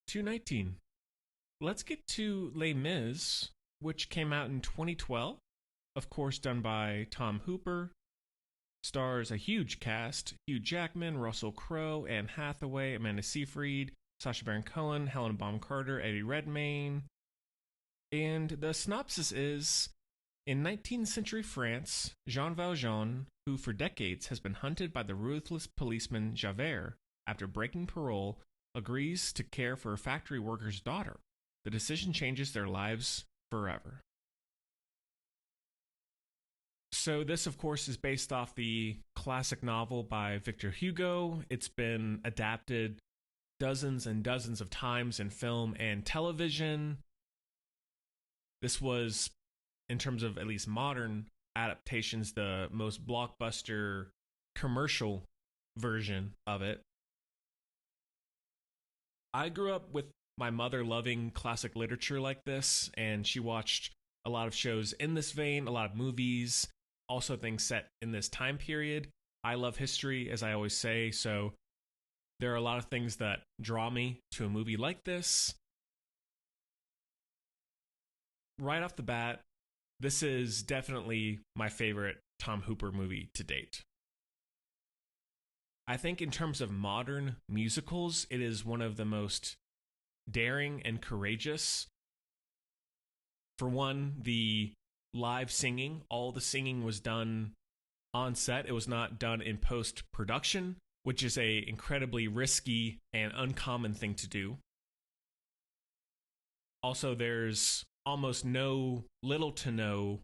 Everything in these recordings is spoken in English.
219. Let's get to Les Mis, which came out in 2012. Of course, done by Tom Hooper. Stars a huge cast: Hugh Jackman, Russell Crowe, Anne Hathaway, Amanda Seyfried, Sacha Baron Cohen, Helena Bonham Carter, Eddie Redmayne. And the synopsis is: in 19th century France, Jean Valjean, who for decades has been hunted by the ruthless policeman Javert after breaking parole, agrees to care for a factory worker's daughter. The decision changes their lives forever. So this, of course, is based off the classic novel by Victor Hugo. It's been adapted dozens and dozens of times in film and television. This was, in terms of at least modern adaptations, the most blockbuster commercial version of it. I grew up with my mother loving classic literature like this, and she watched a lot of shows in this vein, a lot of movies, also things set in this time period. I love history, as I always say, so there are a lot of things that draw me to a movie like this. Right off the bat, this is definitely my favorite Tom Hooper movie to date. I think in terms of modern musicals, it is one of the most daring and courageous. For one, the live singing, all the singing was done on set. It was not done in post-production, which is a incredibly risky and uncommon thing to do. Also, there's almost little to no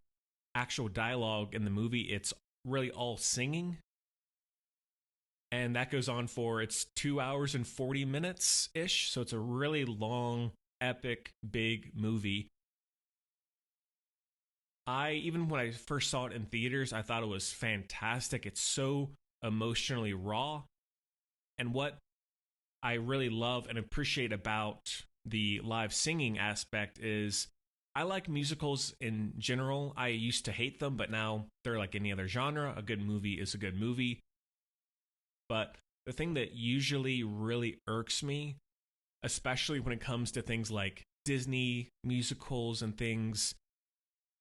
actual dialogue in the movie. It's really all singing. And that goes on for, it's 2 hours and 40 minutes ish. So it's a really long, epic, big movie. Even when I first saw it in theaters, I thought it was fantastic. It's so emotionally raw. And what I really love and appreciate about the live singing aspect is I like musicals in general. I used to hate them, but now they're like any other genre. A good movie is a good movie. But the thing that usually really irks me, especially when it comes to things like Disney musicals and things,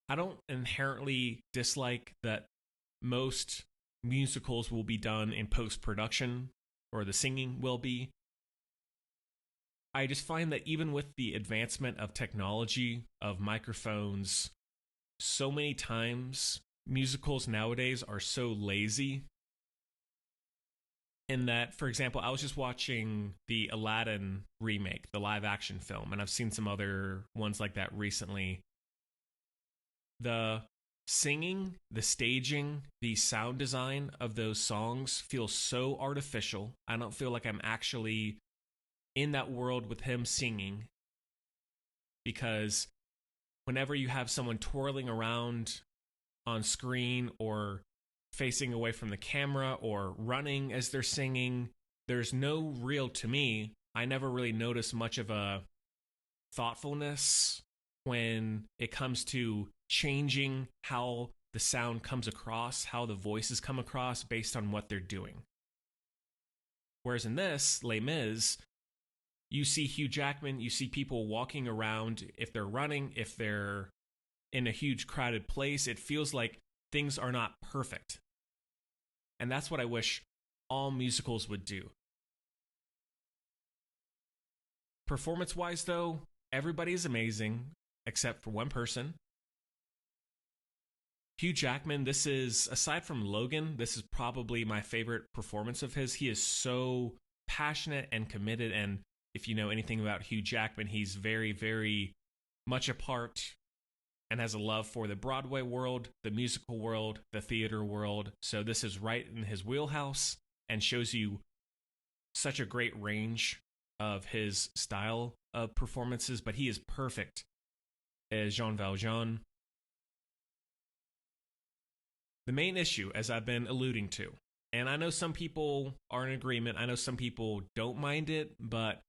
I don't inherently dislike that most musicals will be done in post-production, or the singing will be. I just find that even with the advancement of technology, of microphones, so many times musicals nowadays are so lazy. In that, for example, I was just watching the Aladdin remake, the live action film, and I've seen some other ones like that recently. The singing, the staging, the sound design of those songs feels so artificial. I don't feel like I'm actually in that world with him singing, because whenever you have someone twirling around on screen or facing away from the camera or running as they're singing, there's no real, to me, I never really notice much of a thoughtfulness when it comes to changing how the sound comes across, how the voices come across based on what they're doing. Whereas in this, Les Mis, you see Hugh Jackman, you see people walking around. If they're running, if they're in a huge crowded place, it feels like things are not perfect. And that's what I wish all musicals would do. Performance-wise, though, everybody is amazing, except for one person. Hugh Jackman, this is, aside from Logan, this is probably my favorite performance of his. He is so passionate and committed, and if you know anything about Hugh Jackman, he's very, very much a part and has a love for the Broadway world, the musical world, the theater world. So this is right in his wheelhouse and shows you such a great range of his style of performances, but he is perfect as Jean Valjean. The main issue, as I've been alluding to, and I know some people are in agreement, I know some people don't mind it, but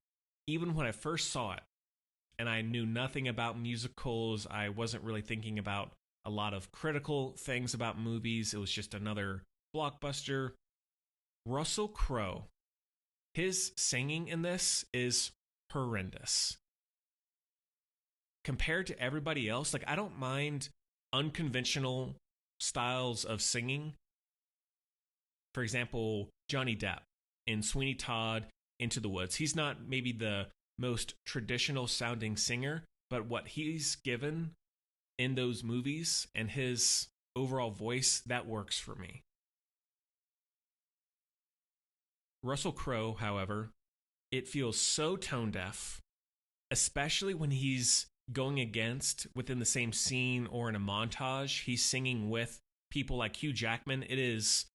even when I first saw it, and I knew nothing about musicals, I wasn't really thinking about a lot of critical things about movies, it was just another blockbuster. Russell Crowe, his singing in this is horrendous. Compared to everybody else, like I don't mind unconventional styles of singing. For example, Johnny Depp in Sweeney Todd, Into the Woods. He's not maybe the most traditional sounding singer, but what he's given in those movies and his overall voice, that works for me. Russell Crowe, however, it feels so tone deaf, especially when he's going against within the same scene or in a montage. He's singing with people like Hugh Jackman. It is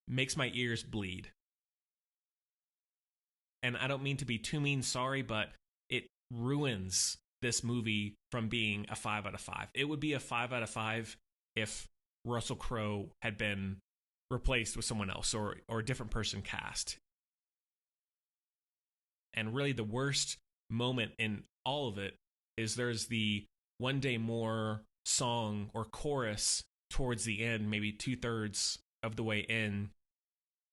makes my ears bleed. And I don't mean to be too mean, sorry, but it ruins this movie from being a 5 out of 5. It would be a 5 out of 5 if Russell Crowe had been replaced with someone else or a different person cast. And really the worst moment in all of it is there's the One Day More song or chorus towards the end, maybe 2/3 of the way in,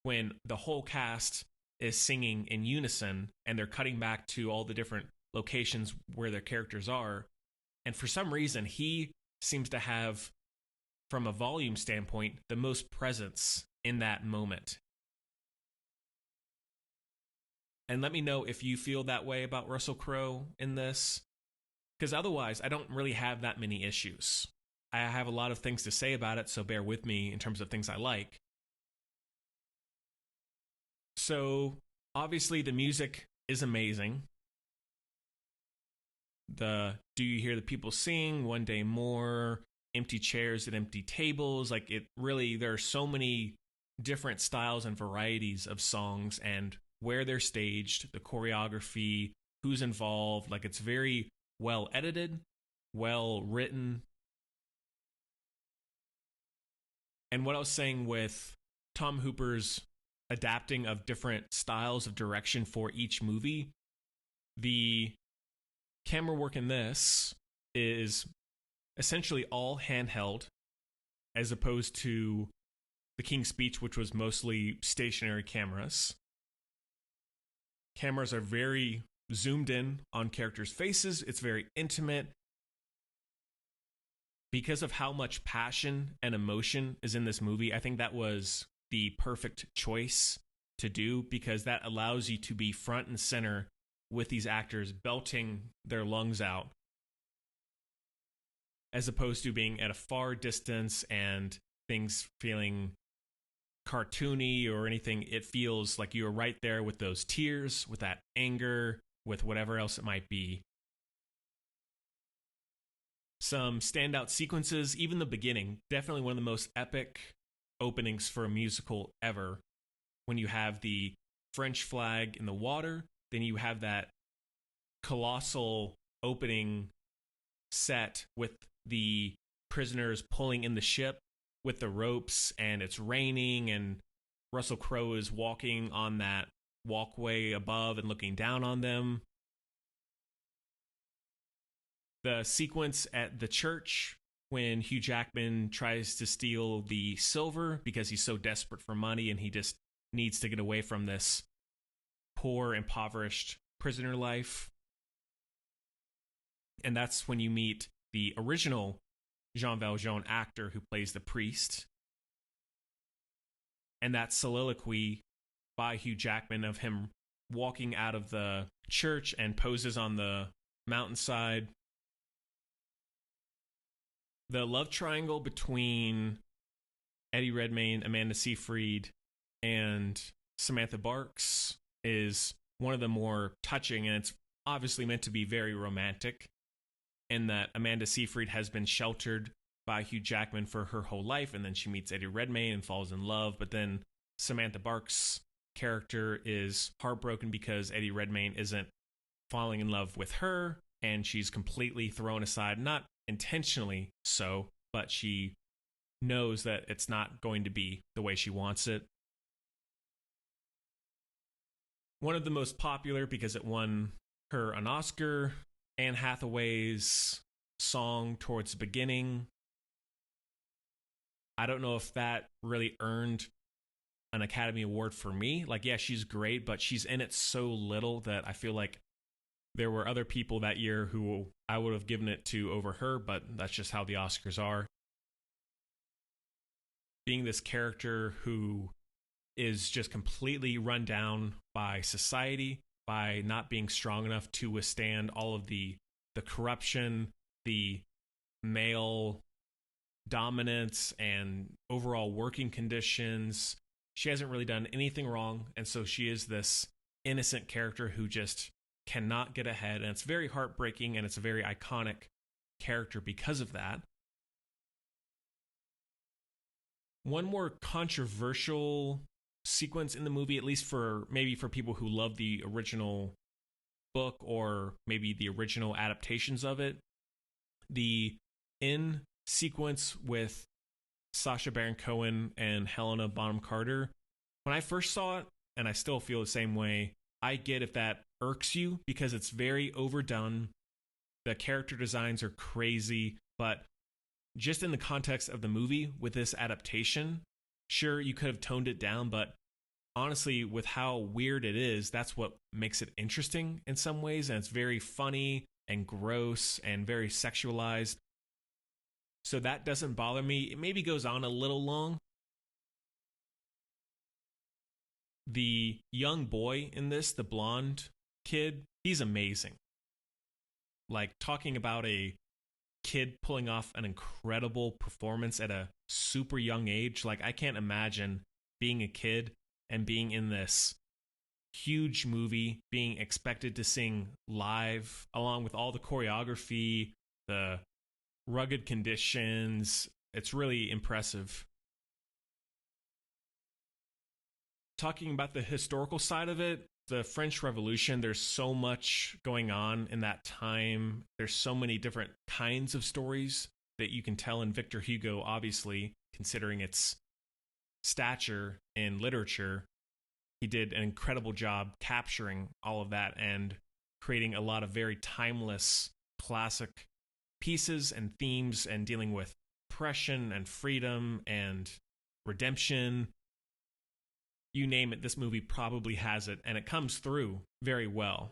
when the whole cast is singing in unison and they're cutting back to all the different locations where their characters are. And for some reason, he seems to have, from a volume standpoint, the most presence in that moment. And let me know if you feel that way about Russell Crowe in this, because otherwise, I don't really have that many issues. I have a lot of things to say about it, so bear with me in terms of things I like. So, obviously, the music is amazing. The Do You Hear the People Sing, One Day More, Empty Chairs at Empty Tables, like it really, there are so many different styles and varieties of songs and where they're staged, the choreography, who's involved. Like it's very well edited, well written. And what I was saying with Tom Hooper's adapting of different styles of direction for each movie, the camera work in this is essentially all handheld, as opposed to The King's Speech, which was mostly stationary cameras. Cameras are very zoomed in on characters' faces. It's very intimate. Because of how much passion and emotion is in this movie, I think that was the perfect choice to do, because that allows you to be front and center with these actors belting their lungs out, as opposed to being at a far distance and things feeling cartoony or anything. It feels like you're right there with those tears, with that anger, with whatever else it might be. Some standout sequences, even the beginning, definitely one of the most epic openings for a musical ever. When you have the French flag in the water, then you have that colossal opening set with the prisoners pulling in the ship with the ropes, and it's raining, and Russell Crowe is walking on that walkway above and looking down on them. The sequence at the church when Hugh Jackman tries to steal the silver because he's so desperate for money and he just needs to get away from this poor, impoverished prisoner life. And that's when you meet the original Jean Valjean actor who plays the priest. And that soliloquy by Hugh Jackman of him walking out of the church and poses on the mountainside. The love triangle between Eddie Redmayne, Amanda Seyfried, and Samantha Barks is one of the more touching, and it's obviously meant to be very romantic, in that Amanda Seyfried has been sheltered by Hugh Jackman for her whole life, and then she meets Eddie Redmayne and falls in love, but then Samantha Barks' character is heartbroken because Eddie Redmayne isn't falling in love with her, and she's completely thrown aside, not intentionally so, but she knows that it's not going to be the way she wants it. One of the most popular, because it won her an Oscar, Anne Hathaway's song towards the beginning. I don't know if that really earned an Academy Award for me. Like, yeah, she's great, but she's in it so little that I feel like There were other people that year who I would have given it to over her, but that's just how the Oscars are. Being this character who is just completely run down by society, by not being strong enough to withstand all of the corruption, the male dominance, and overall working conditions. She hasn't really done anything wrong, and so she is this innocent character who just cannot get ahead, and it's very heartbreaking, and it's a very iconic character because of that. One more controversial sequence in the movie, at least for maybe for people who love the original book or maybe the original adaptations of it, the in sequence with Sacha Baron Cohen and Helena Bonham Carter. When I first saw it, and I still feel the same way, I get if that irks you because it's very overdone. The character designs are crazy, but just in the context of the movie with this adaptation, sure, you could have toned it down, but honestly, with how weird it is, that's what makes it interesting in some ways, and it's very funny and gross and very sexualized. So that doesn't bother me. It maybe goes on a little long. The young boy in this, the blonde kid, he's amazing. Like, talking about a kid pulling off an incredible performance at a super young age. Like, I can't imagine being a kid and being in this huge movie, being expected to sing live along with all the choreography, the rugged conditions. It's really impressive. Talking about the historical side of it, the French Revolution, there's so much going on in that time. There's so many different kinds of stories that you can tell in Victor Hugo, obviously, considering its stature in literature. He did an incredible job capturing all of that and creating a lot of very timeless classic pieces and themes and dealing with oppression and freedom and redemption. You name it, this movie probably has it, and it comes through very well.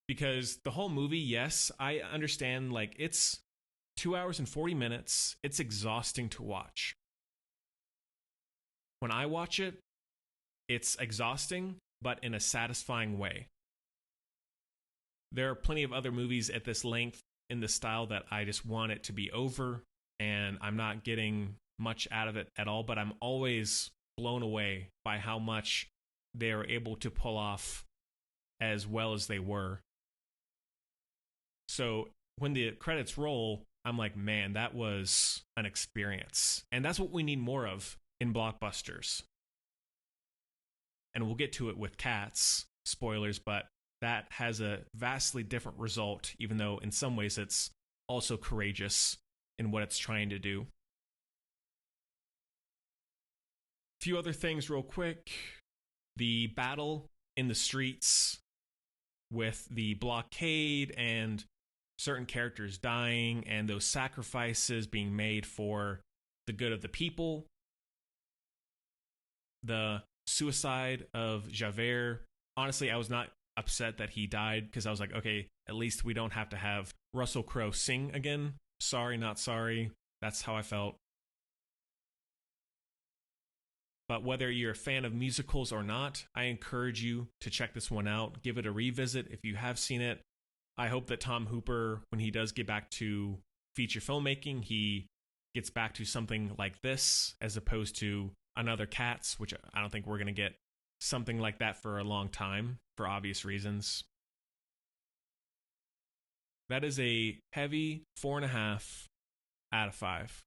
Because the whole movie, yes, I understand, like, it's 2 hours and 40 minutes. It's exhausting to watch. When I watch it, it's exhausting, but in a satisfying way. There are plenty of other movies at this length in this style that I just want it to be over, and I'm not getting much out of it at all, but I'm always blown away by how much they are able to pull off as well as they were. So when the credits roll, I'm like, man, that was an experience. And that's what we need more of in blockbusters. And we'll get to it with Cats, spoilers, but that has a vastly different result, even though in some ways it's also courageous in what it's trying to do. Few other things real quick. The battle in the streets with the blockade and certain characters dying and those sacrifices being made for the good of the people. The suicide of Javert. Honestly, I was not upset that he died because I was like, okay, at least we don't have to have Russell Crowe sing again. Sorry, not sorry. That's how I felt. But whether you're a fan of musicals or not, I encourage you to check this one out. Give it a revisit if you have seen it. I hope that Tom Hooper, when he does get back to feature filmmaking, he gets back to something like this as opposed to another Cats, which I don't think we're going to get something like that for a long time for obvious reasons. That is a heavy 4.5 out of 5.